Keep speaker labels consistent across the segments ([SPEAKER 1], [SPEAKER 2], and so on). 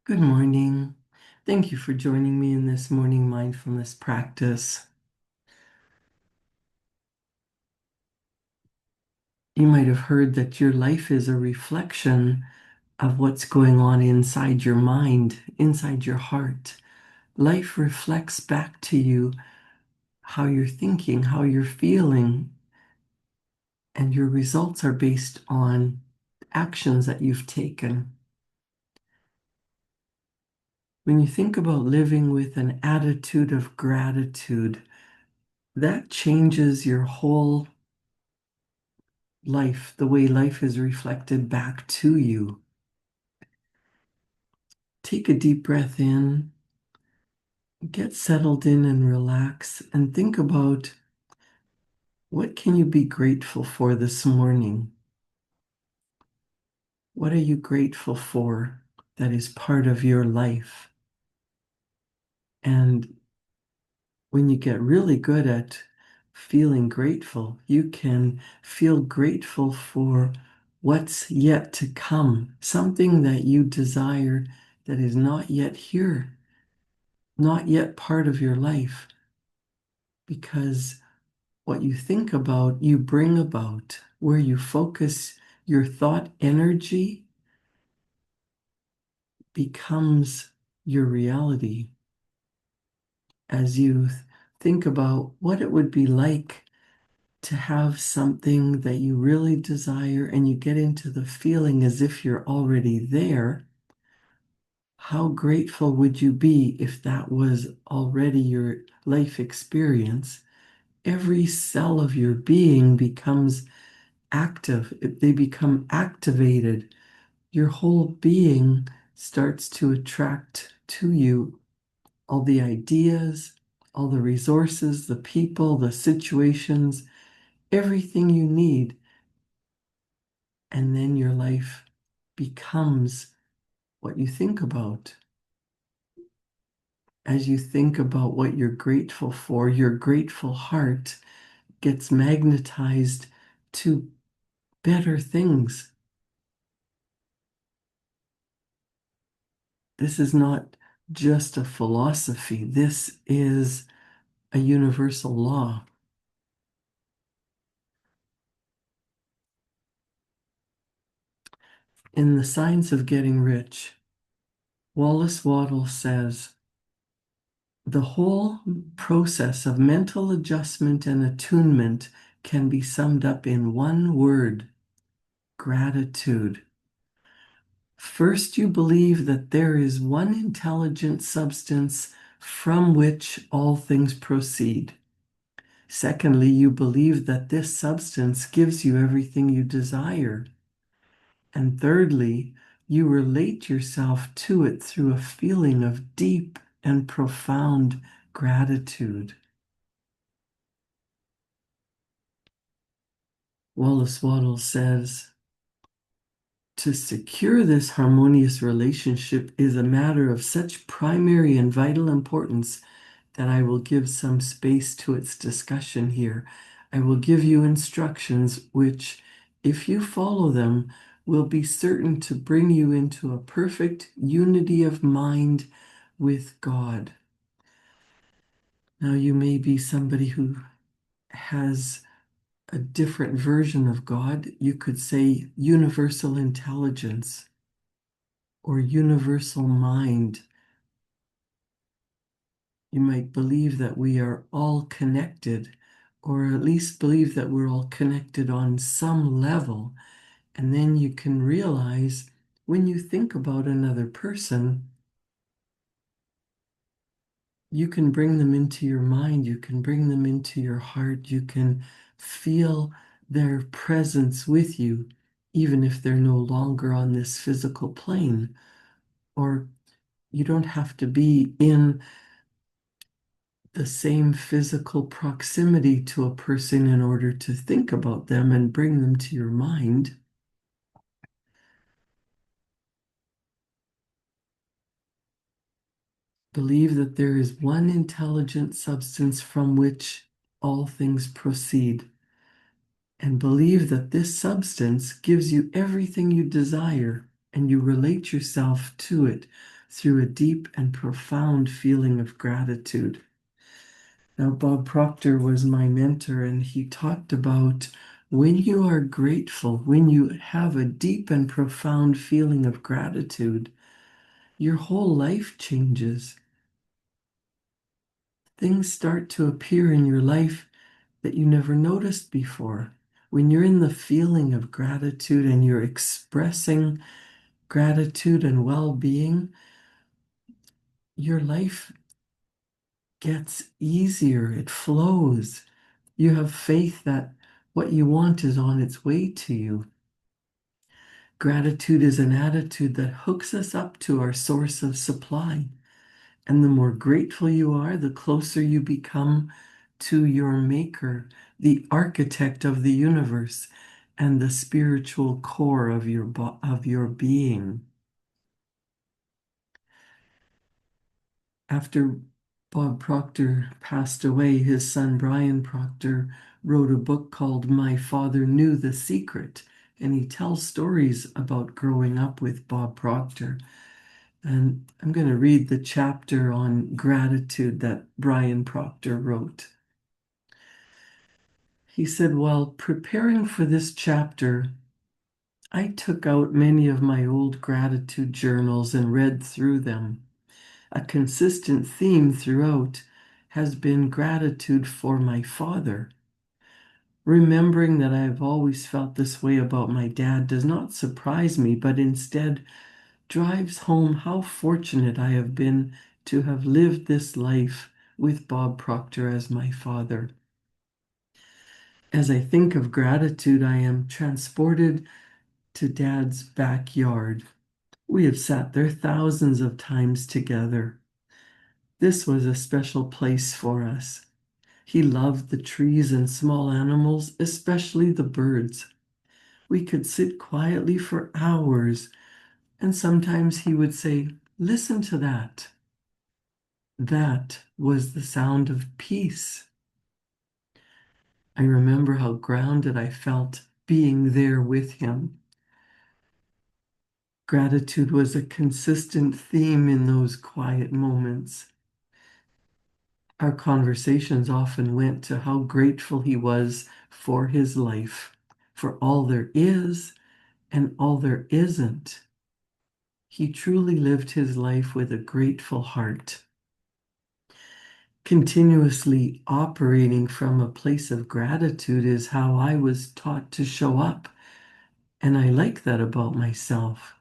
[SPEAKER 1] Good morning. Thank you for joining me in this morning mindfulness practice. You might have heard that your life is a reflection of what's going on inside your mind, inside your heart. Life reflects back to you how you're thinking, how you're feeling, and your results are based on actions that you've taken. When you think about living with an attitude of gratitude, that changes your whole life, the way life is reflected back to you. Take a deep breath in, get settled in and relax, and think about what can you be grateful for this morning? What are you grateful for that is part of your life? And when you get really good at feeling grateful, you can feel grateful for what's yet to come, something that you desire that is not yet here, not yet part of your life, because what you think about, you bring about. Where you focus your thought energy becomes your reality. As you think about what it would be like to have something that you really desire and you get into the feeling as if you're already there, how grateful would you be if that was already your life experience? Every cell of your being becomes active, they become activated. Your whole being starts to attract to you all the ideas, all the resources, the people, the situations, everything you need. And then your life becomes what you think about. As you think about what you're grateful for, your grateful heart gets magnetized to better things. This is not just a philosophy, this is a universal law. In The Science of Getting Rich, Wallace Waddell says, the whole process of mental adjustment and attunement can be summed up in one word: gratitude. First, you believe that there is one intelligent substance from which all things proceed. Secondly, you believe that this substance gives you everything you desire. And thirdly, you relate yourself to it through a feeling of deep and profound gratitude. Wallace Waddell says, to secure this harmonious relationship is a matter of such primary and vital importance that I will give some space to its discussion here. I will give you instructions which, if you follow them, will be certain to bring you into a perfect unity of mind with God. Now, you may be somebody who has a different version of God. You could say universal intelligence or universal mind. You might believe that we are all connected, or at least believe that we're all connected on some level. And then you can realize when you think about another person, you can bring them into your mind, you can bring them into your heart, you can feel their presence with you, even if they're no longer on this physical plane. Or you don't have to be in the same physical proximity to a person in order to think about them and bring them to your mind. Believe that there is one intelligent substance from which all things proceed, and believe that this substance gives you everything you desire, and you relate yourself to it through a deep and profound feeling of gratitude. Now, Bob Proctor was my mentor, and he talked about when you are grateful, when you have a deep and profound feeling of gratitude, your whole life changes. Things start to appear in your life that you never noticed before. When you're in the feeling of gratitude and you're expressing gratitude and well being, your life gets easier, it flows. You have faith that what you want is on its way to you. Gratitude is an attitude that hooks us up to our source of supply. And the more grateful you are, the closer you become to your maker, the architect of the universe, and the spiritual core of your being. After Bob Proctor passed away, his son Brian Proctor wrote a book called My Father Knew the Secret, and he tells stories about growing up with Bob Proctor. And I'm going to read the chapter on gratitude that Brian Proctor wrote. He said, while preparing for this chapter, I took out many of my old gratitude journals and read through them. A consistent theme throughout has been gratitude for my father. Remembering that I have always felt this way about my dad does not surprise me, but instead drives home how fortunate I have been to have lived this life with Bob Proctor as my father. As I think of gratitude, I am transported to Dad's backyard. We have sat there thousands of times together. This was a special place for us. He loved the trees and small animals, especially the birds. We could sit quietly for hours, and sometimes he would say, "Listen to that." That was the sound of peace. I remember how grounded I felt being there with him. Gratitude was a consistent theme in those quiet moments. Our conversations often went to how grateful he was for his life, for all there is and all there isn't. He truly lived his life with a grateful heart. Continuously operating from a place of gratitude is how I was taught to show up, and I like that about myself.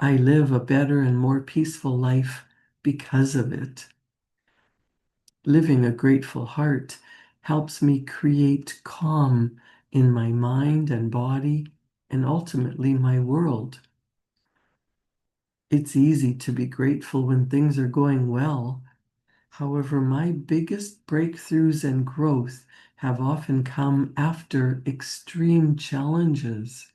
[SPEAKER 1] I live a better and more peaceful life because of it. Living a grateful heart helps me create calm in my mind and body and ultimately my world. It's easy to be grateful when things are going well. However, my biggest breakthroughs and growth have often come after extreme challenges.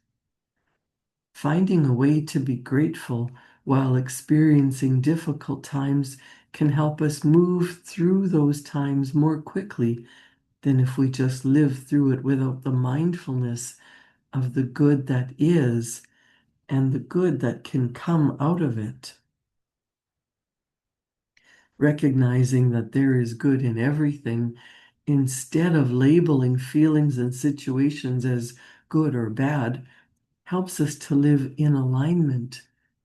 [SPEAKER 1] Finding a way to be grateful while experiencing difficult times can help us move through those times more quickly than if we just live through it without the mindfulness of the good that is and the good that can come out of it. Recognizing that there is good in everything, instead of labeling feelings and situations as good or bad, helps us to live in alignment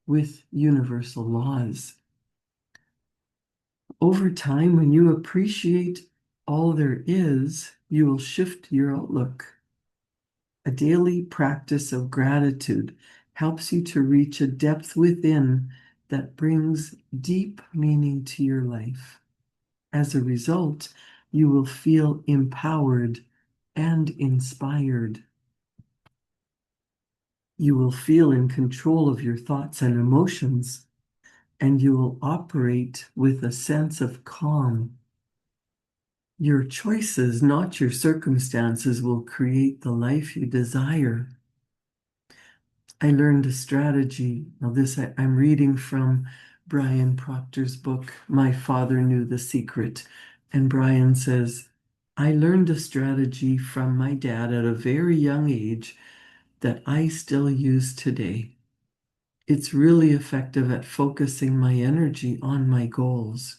[SPEAKER 1] with universal laws. Over time, when you appreciate all there is, you will shift your outlook. A daily practice of gratitude helps you to reach a depth within that brings deep meaning to your life. As a result, you will feel empowered and inspired. You will feel in control of your thoughts and emotions, and you will operate with a sense of calm. Your choices, not your circumstances, will create the life you desire. I learned a strategy. Now, I'm reading from Brian Proctor's book, My Father Knew the Secret. And Brian says, I learned a strategy from my dad at a very young age that I still use today. It's really effective at focusing my energy on my goals.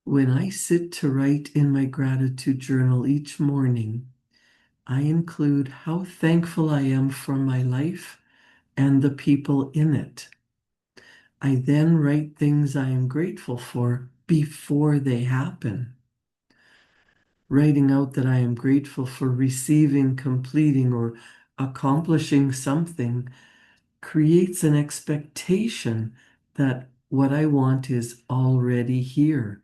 [SPEAKER 1] When I sit to write in my gratitude journal each morning, I include how thankful I am for my life and the people in it. I then write things I am grateful for before they happen. Writing out that I am grateful for receiving, completing, or accomplishing something creates an expectation that what I want is already here.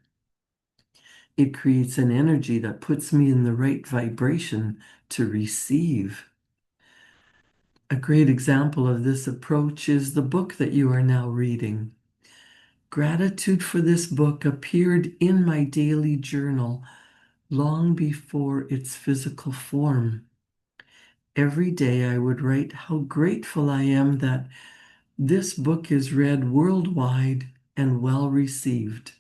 [SPEAKER 1] It creates an energy that puts me in the right vibration to receive. A great example of this approach is the book that you are now reading. Gratitude for this book appeared in my daily journal long before its physical form. Every day I would write how grateful I am that this book is read worldwide and well received.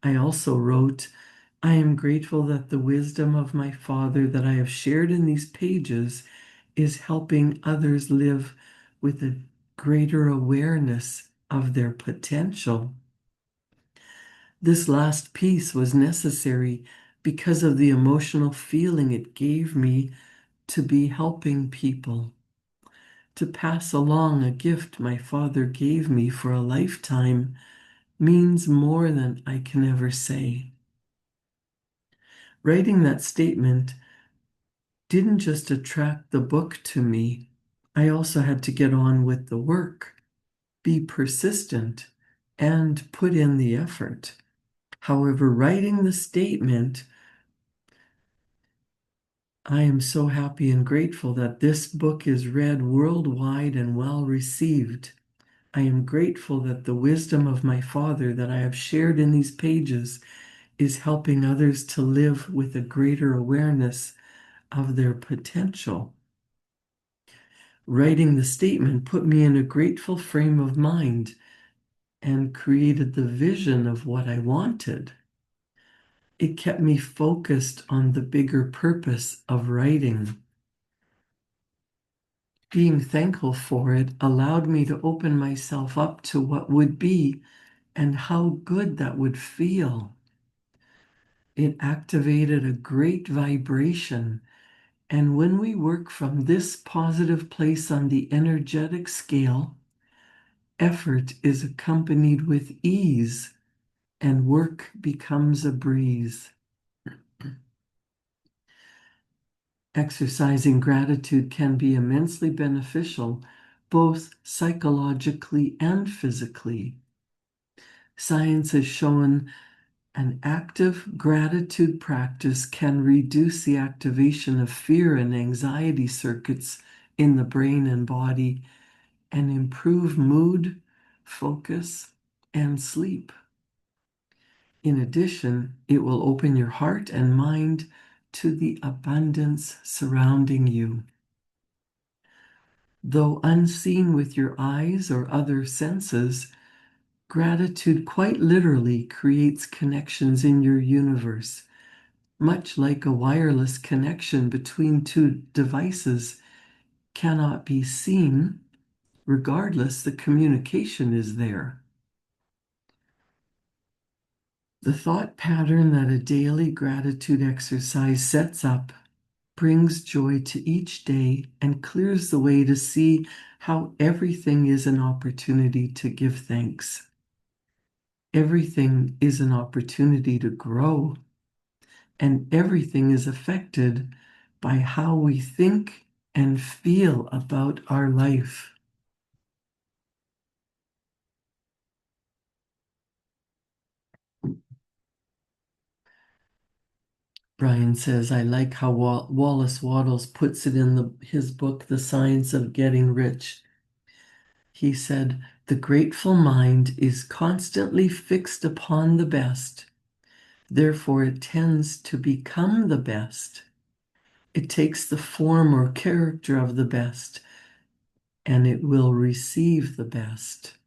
[SPEAKER 1] I also wrote, I am grateful that the wisdom of my Father that I have shared in these pages is helping others live with a greater awareness of their potential. This last piece was necessary because of the emotional feeling it gave me to be helping people, to pass along a gift my Father gave me for a lifetime means more than I can ever say. Writing that statement didn't just attract the book to me, I also had to get on with the work, be persistent, and put in the effort. However, writing the statement, I am so happy and grateful that this book is read worldwide and well received. I am grateful that the wisdom of my Father that I have shared in these pages is helping others to live with a greater awareness of their potential. Writing the statement put me in a grateful frame of mind and created the vision of what I wanted. It kept me focused on the bigger purpose of writing. Being thankful for it allowed me to open myself up to what would be and how good that would feel. It activated a great vibration. And when we work from this positive place on the energetic scale, effort is accompanied with ease and work becomes a breeze. Exercising gratitude can be immensely beneficial, both psychologically and physically. Science has shown an active gratitude practice can reduce the activation of fear and anxiety circuits in the brain and body and improve mood, focus, and sleep. In addition, it will open your heart and mind to the abundance surrounding you. Though unseen with your eyes or other senses, gratitude quite literally creates connections in your universe, much like a wireless connection between two devices cannot be seen. Regardless, the communication is there. The thought pattern that a daily gratitude exercise sets up brings joy to each day and clears the way to see how everything is an opportunity to give thanks. Everything is an opportunity to grow, and everything is affected by how we think and feel about our life. Brian says, I like how Wallace Wattles puts it in his book, The Science of Getting Rich. He said, the grateful mind is constantly fixed upon the best. Therefore, it tends to become the best. It takes the form or character of the best, and it will receive the best.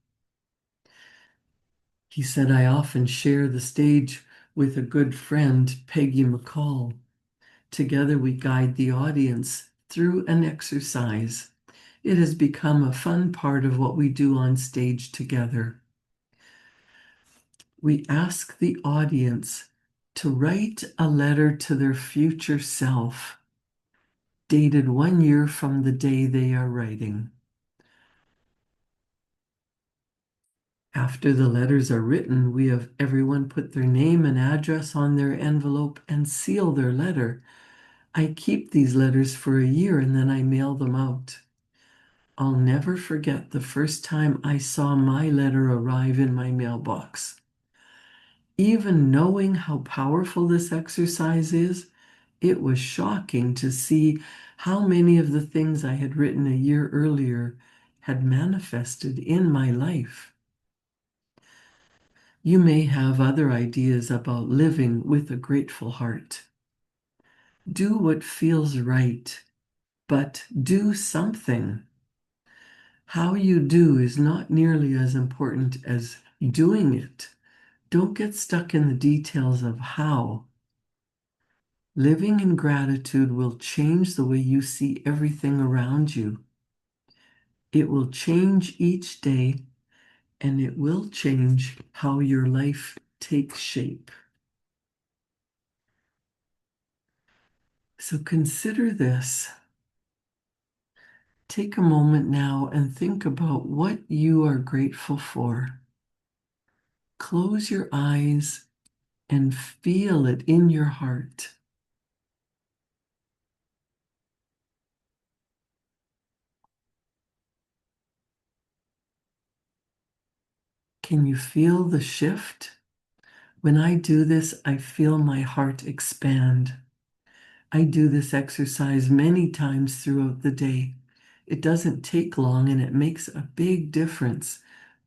[SPEAKER 1] He said, I often share the stage with a good friend, Peggy McCall. Together, we guide the audience through an exercise It has become a fun part of what we do on stage together. We ask the audience to write a letter to their future self, dated 1 year from the day they are writing. After the letters are written, we have everyone put their name and address on their envelope and seal their letter. I keep these letters for a year and then I mail them out. I'll never forget the first time I saw my letter arrive in my mailbox. Even knowing how powerful this exercise is, it was shocking to see how many of the things I had written a year earlier had manifested in my life. You may have other ideas about living with a grateful heart. Do what feels right, but do something. How you do is not nearly as important as doing it. Don't get stuck in the details of how. Living in gratitude will change the way you see everything around you. It will change each day, and it will change how your life takes shape. So consider this. Take a moment now and think about what you are grateful for. Close your eyes and feel it in your heart. Can you feel the shift? When I do this, I feel my heart expand. I do this exercise many times throughout the day. It doesn't take long and it makes a big difference,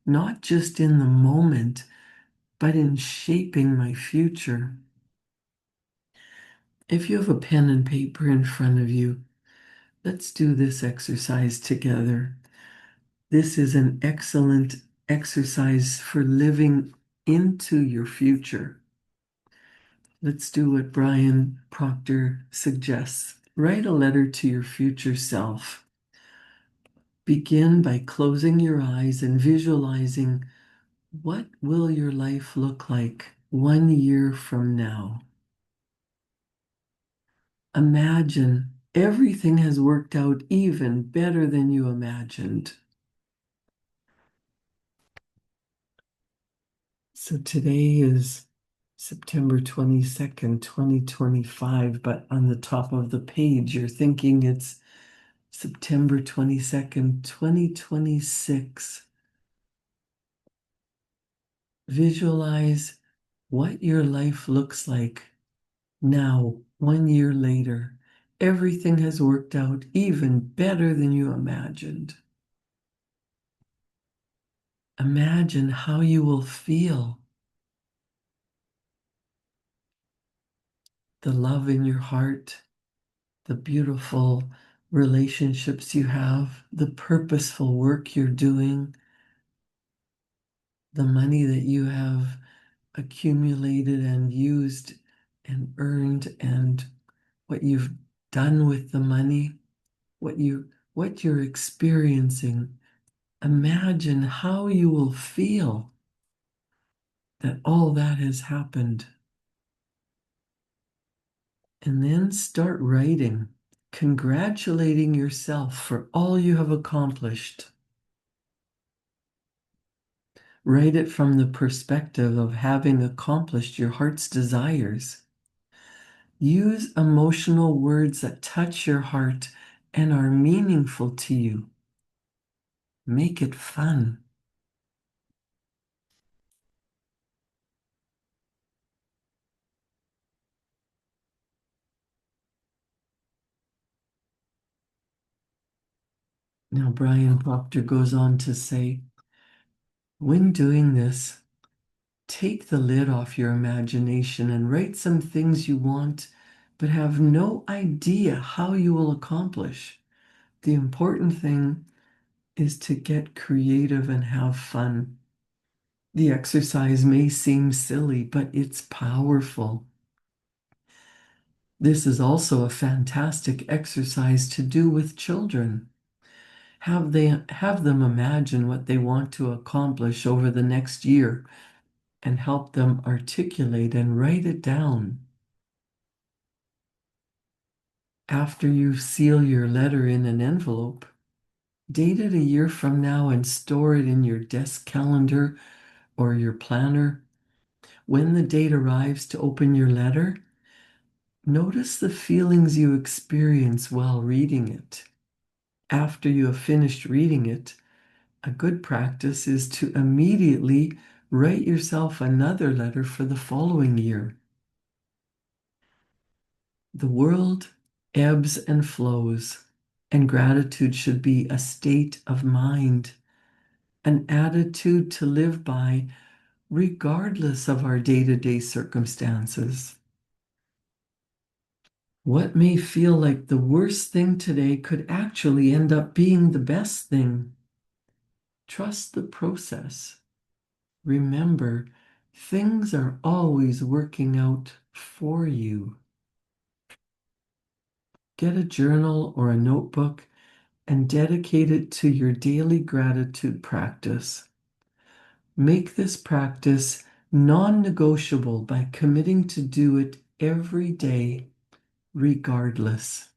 [SPEAKER 1] not just in the moment, but in shaping my future. If you have a pen and paper in front of you, let's do this exercise together. This is an excellent exercise for living into your future. Let's do what Brian Proctor suggests. Write a letter to your future self. Begin by closing your eyes and visualizing what will your life look like 1 year from now. Imagine everything has worked out even better than you imagined. So today is September 22nd, 2025, but on the top of the page, you're thinking it's September 22nd, 2026. Visualize what your life looks like now, 1 year later. Everything has worked out even better than you imagined. Imagine how you will feel. The love in your heart, the beautiful relationships you have, the purposeful work you're doing, the money that you have accumulated and used and earned, and what you've done with the money, what you're experiencing. Imagine how you will feel that all that has happened. And then start writing, congratulating yourself for all you have accomplished. Write it from the perspective of having accomplished your heart's desires. Use emotional words that touch your heart and are meaningful to you. Make it fun. Now, Brian Proctor goes on to say, when doing this, take the lid off your imagination and write some things you want, but have no idea how you will accomplish. The important thing is to get creative and have fun. The exercise may seem silly, but it's powerful. This is also a fantastic exercise to do with children. Have them imagine what they want to accomplish over the next year and help them articulate and write it down. After you seal your letter in an envelope, date it a year from now and store it in your desk calendar or your planner. When the date arrives to open your letter, notice the feelings you experience while reading it. After you have finished reading it, a good practice is to immediately write yourself another letter for the following year. The world ebbs and flows, and gratitude should be a state of mind, an attitude to live by regardless of our day-to-day circumstances. What may feel like the worst thing today could actually end up being the best thing. Trust the process. Remember, things are always working out for you. Get a journal or a notebook and dedicate it to your daily gratitude practice. Make this practice non-negotiable by committing to do it every day, regardless.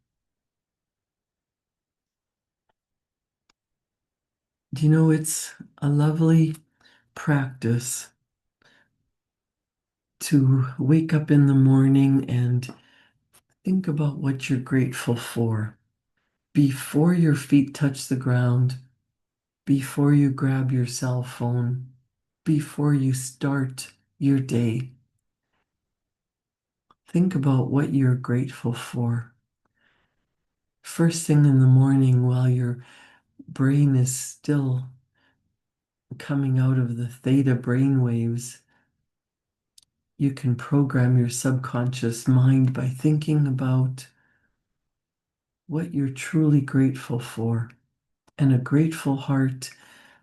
[SPEAKER 1] Do you know it's a lovely practice to wake up in the morning and think about what you're grateful for before your feet touch the ground, before you grab your cell phone, before you start your day. Think about what you're grateful for. First thing in the morning, while your brain is still coming out of the theta brain waves, you can program your subconscious mind by thinking about what you're truly grateful for. And a grateful heart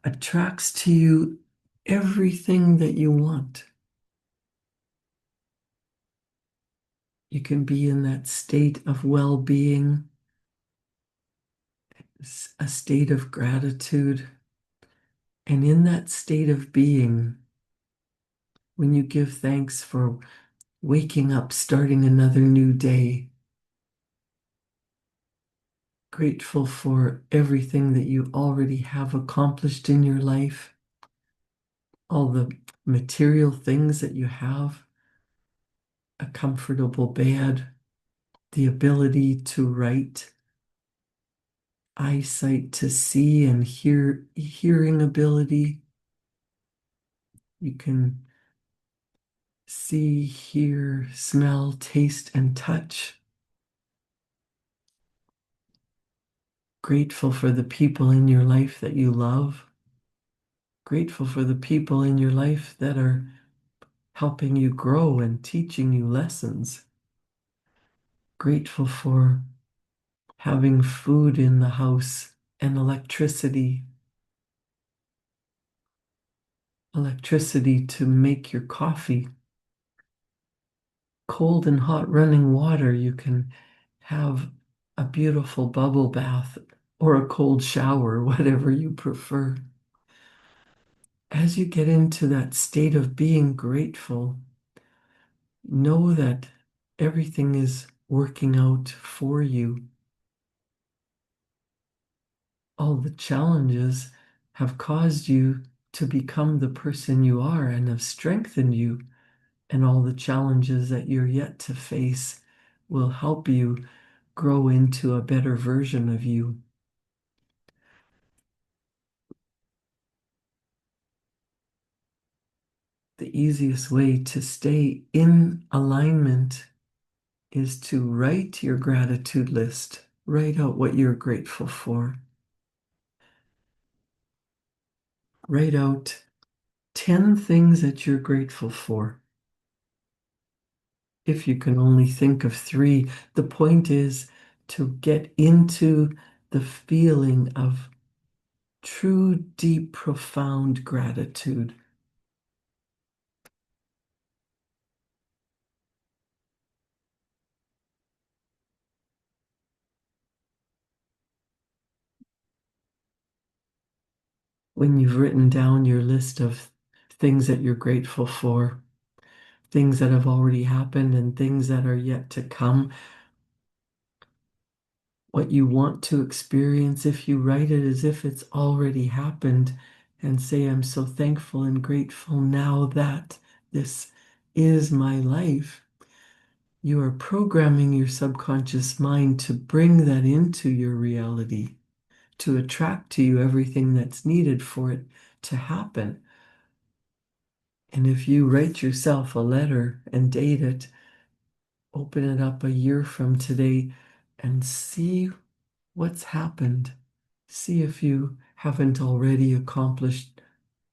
[SPEAKER 1] attracts to you everything that you want. You can be in that state of well-being, a state of gratitude. And in that state of being, when you give thanks for waking up, starting another new day, grateful for everything that you already have accomplished in your life, all the material things that you have, a comfortable bed, the ability to write, eyesight to see and hear, hearing ability. You can see, hear, smell, taste, and touch. Grateful for the people in your life that you love. Grateful for the people in your life that are helping you grow and teaching you lessons. Grateful for having food in the house and electricity. Electricity to make your coffee. Cold and hot running water. You can have a beautiful bubble bath or a cold shower, whatever you prefer. As you get into that state of being grateful, know that everything is working out for you. All the challenges have caused you to become the person you are and have strengthened you, and all the challenges that you're yet to face will help you grow into a better version of you. The easiest way to stay in alignment is to write your gratitude list. Write out what you're grateful for. Write out 10 things that you're grateful for. If you can only think of 3, the point is to get into the feeling of true, deep, profound gratitude. when you've written down your list of things that you're grateful for, things that have already happened and things that are yet to come, what you want to experience, if you write it as if it's already happened and say, I'm so thankful and grateful now that this is my life, you are programming your subconscious mind to bring that into your reality, to attract to you everything that's needed for it to happen. And if you write yourself a letter and date it, open it up a year from today and see what's happened. See if you haven't already accomplished,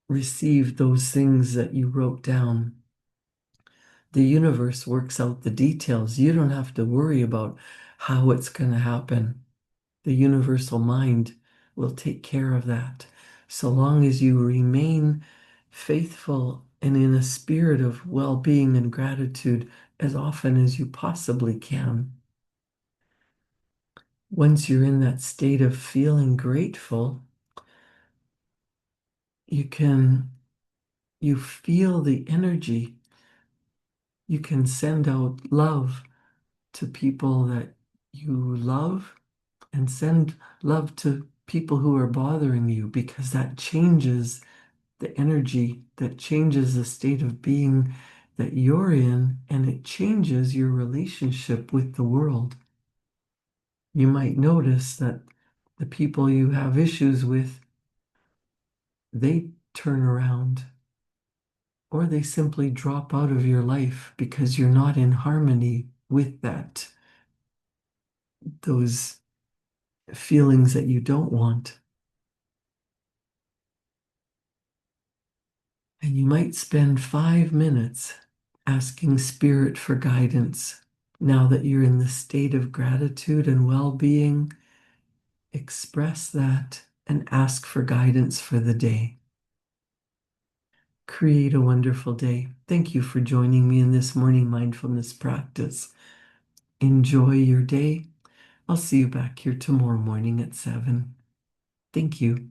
[SPEAKER 1] received those things that you wrote down. The universe works out the details. You don't have to worry about how it's going to happen. The universal mind will take care of that. So long as you remain faithful and in a spirit of well-being and gratitude as often as you possibly can. Once you're in that state of feeling grateful, you feel the energy. You can send out love to people that you love and send love to people who are bothering you, because that changes the energy, that changes the state of being that you're in, and it changes your relationship with the world. You might notice that the people you have issues with, they turn around or they simply drop out of your life because you're not in harmony with those feelings that you don't want. And you might spend 5 minutes asking Spirit for guidance. Now that you're in the state of gratitude and well-being, express that and ask for guidance for the day. Create a wonderful day. Thank you for joining me in this morning mindfulness practice. Enjoy your day. I'll see you back here tomorrow morning at 7. Thank you.